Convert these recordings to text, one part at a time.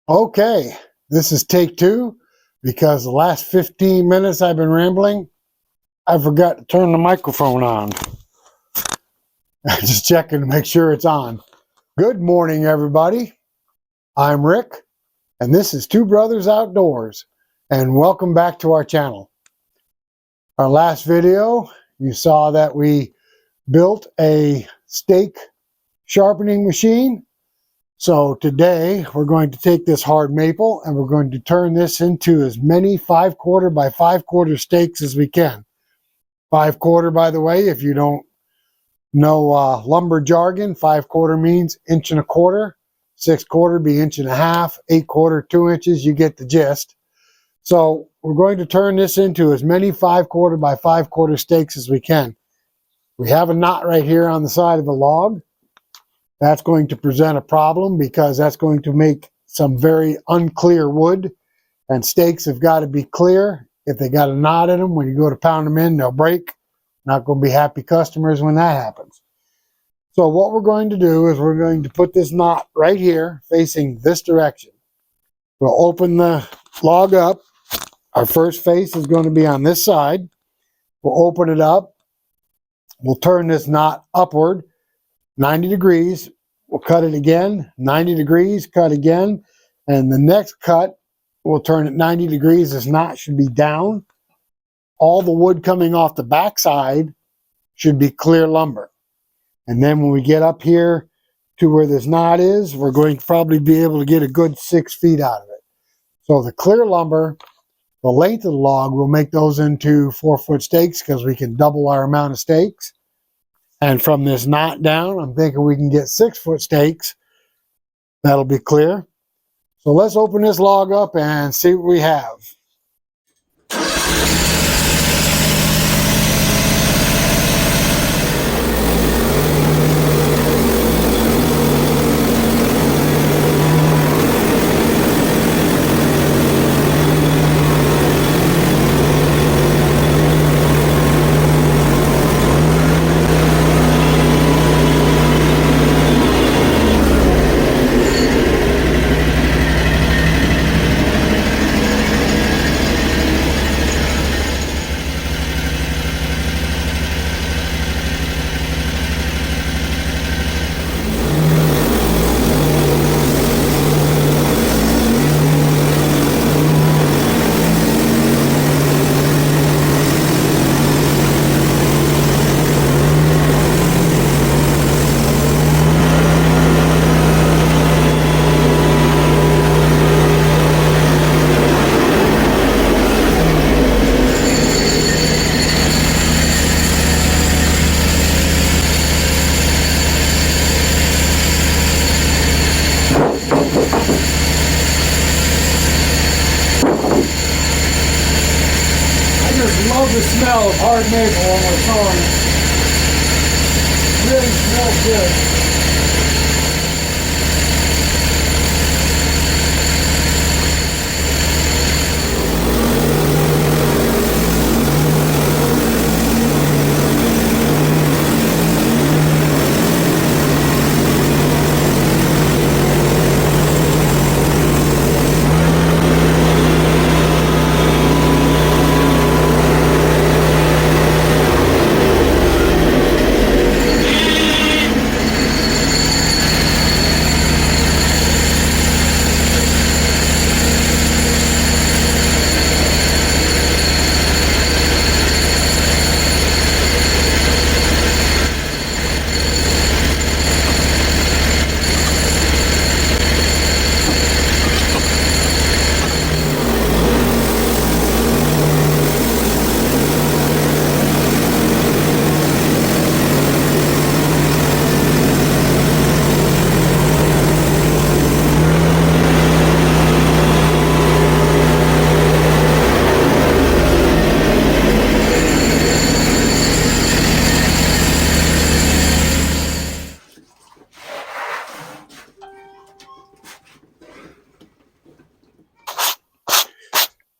Okay, this is take two because the last 15 minutes I've been rambling, I forgot to turn the microphone on. Just checking to make sure it's on. Good morning, everybody. I'm Rick, and this is Two Brothers Outdoors, and welcome back to our channel. Our last video, you saw that we built a stake sharpening machine. So today we're going to take this hard maple and we're going to turn this into as many 5/4 by 5/4 stakes as we can. 5/4, by the way, if you don't know lumber jargon, 5/4 means 1.25 inches, 6/4 be 1.5 inches, 8/4 2 inches. You get the gist. So we're going to turn this into as many 5/4 by 5/4 stakes as we can. We have a knot right here on the side of the log. That's going to present a problem because that's going to make some very unclear wood, and stakes have got to be clear. If they got a knot in them, when you go to pound them in, they'll break. Not going to be happy customers when that happens. So what we're going to do is we're going to put this knot right here facing this direction. We'll open the log up. Our first face is going to be on this side. We'll open it up. We'll turn this knot upward 90 degrees. We'll cut it again, 90 degrees, cut again, and the next cut, we'll turn it 90 degrees. This knot should be down. All the wood coming off the backside should be clear lumber. And then when we get up here to where this knot is, we're going to probably be able to get a good 6 feet out of it. So the clear lumber, the length of the log, we'll make those into 4-foot stakes because we can double our amount of stakes. And from this knot down, I'm thinking we can get 6-foot stakes. That'll be clear. So let's open this log up and see what we have. Love the smell of hard maple when we're sawing it. Really smells good.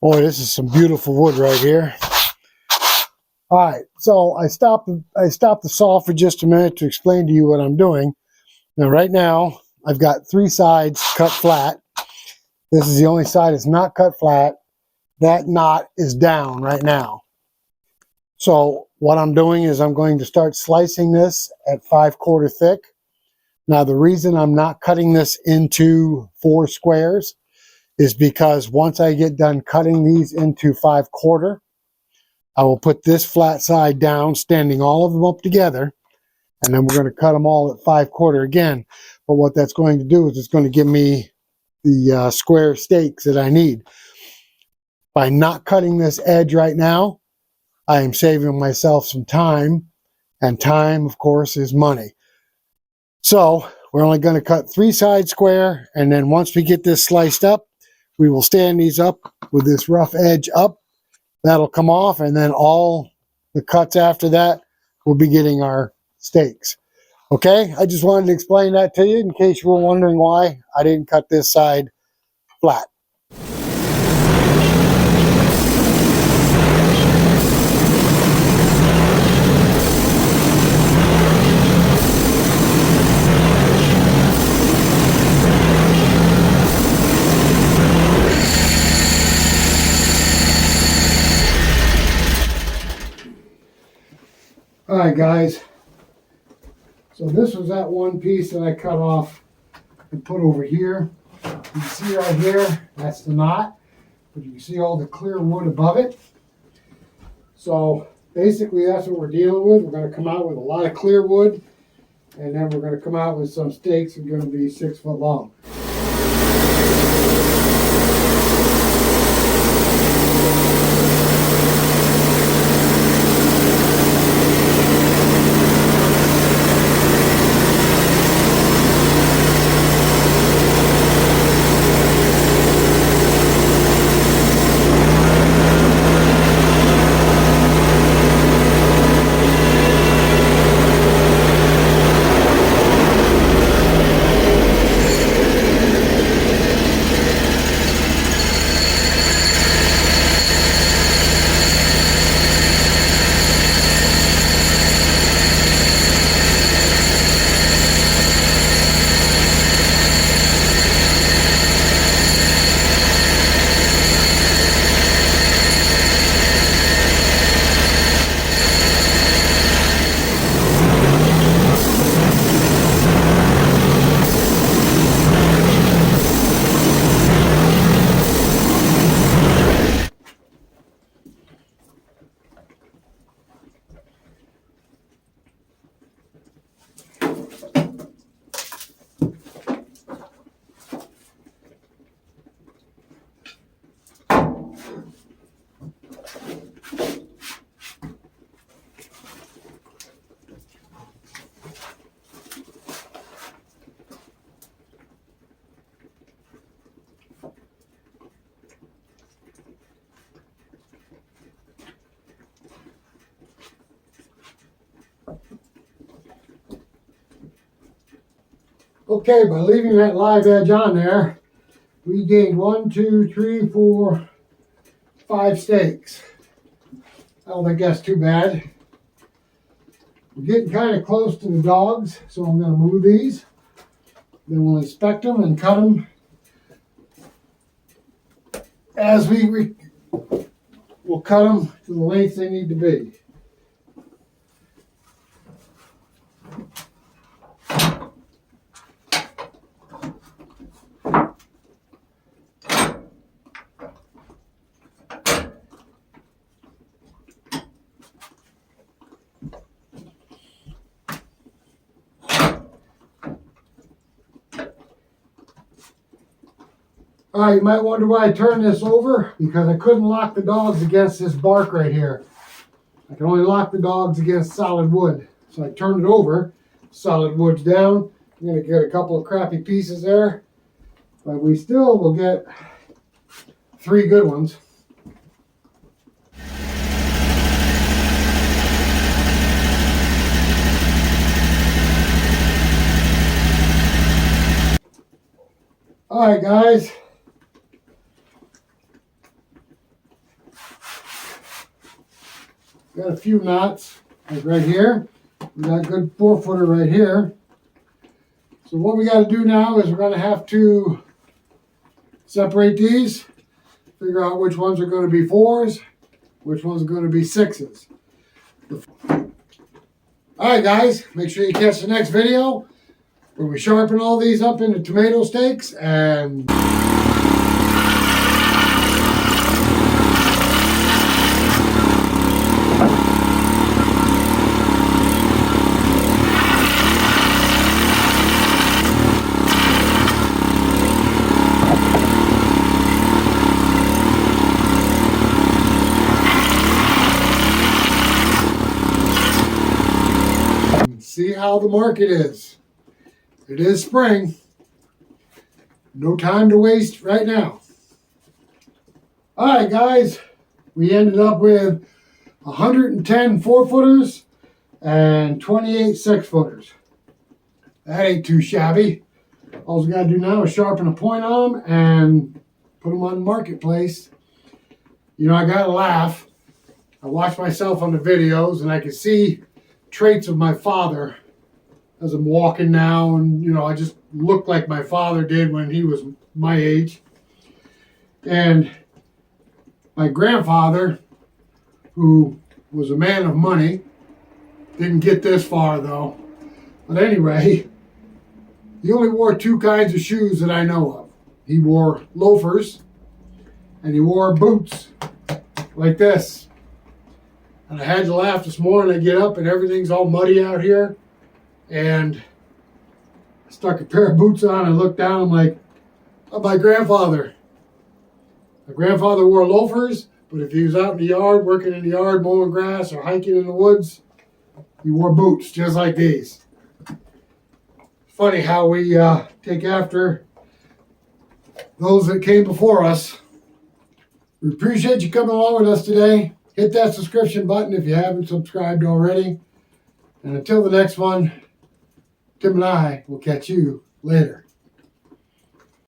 Boy, this is some beautiful wood right here. All right, so I stopped the saw for just a minute to explain to you what I'm doing. Now, right now, I've got 3 sides cut flat, This is the only side that's not cut flat. That knot is down right now. So what I'm doing is I'm going to start slicing this at 5/4 thick. Now the reason I'm not cutting this into 4 squares is because once I get done cutting these into 5/4, I will put this flat side down, standing all of them up together, and then we're going to cut them all at 5/4 again. But what that's going to do is it's going to give me the square stakes that I need. By not cutting this edge right now, I am saving myself some time, and time, of course, is money. So we're only going to cut 3 sides square, and then once we get this sliced up, we will stand these up with this rough edge up. That'll come off, and then all the cuts after that will be getting our stakes. Okay, I just wanted to explain that to you in case you were wondering why I didn't cut this side flat. All right, guys. So this was that one piece that I cut off and put over here. You can see right here, that's the knot, but you can see all the clear wood above it. So basically that's what we're dealing with. We're going to come out with a lot of clear wood, and then we're going to come out with some stakes that are going to be 6 foot long. Okay, by leaving that live edge on there, we gained 1, 2, 3, 4, 5 stakes. I don't think that's too bad. We're getting kind of close to the dogs, so I'm going to move these. Then we'll inspect them and cut them as we'll cut them to the length they need to be. All right, you might wonder why I turned this over, because I couldn't lock the dogs against this bark right here. I can only lock the dogs against solid wood. So I turned it over, solid wood's down. I'm going to get a couple of crappy pieces there, but we still will get 3 good ones. All right, guys. Got a few knots like right here. We got a good 4-footer right here. So what we got to do now is we're going to have to separate these, figure out which ones are going to be 4s, which ones are going to be 6s. Alright guys, make sure you catch the next video where we sharpen all these up into tomato steaks and see how the market is. It is spring. No time to waste right now. Alright guys, we ended up with 110 4-footers and 28 6-footers. That ain't too shabby. All we gotta do now is sharpen a point on them and put them on the marketplace. You know, I gotta laugh. I watch myself on the videos and I can see traits of my father as I'm walking now, and you know, I just look like my father did when he was my age. And my grandfather, who was a man of money, didn't get this far though. But anyway, he only wore 2 kinds of shoes that I know of. He wore loafers and he wore boots like this. And I had to laugh this morning. I get up and everything's all muddy out here. And I stuck a pair of boots on and looked down. I'm like, oh, my grandfather. My grandfather wore loafers, but if he was out in the yard, working in the yard, mowing grass or hiking in the woods, he wore boots just like these. Funny how we take after those that came before us. We appreciate you coming along with us today. Hit that subscription button if you haven't subscribed already. And until the next one, Tim and I will catch you later.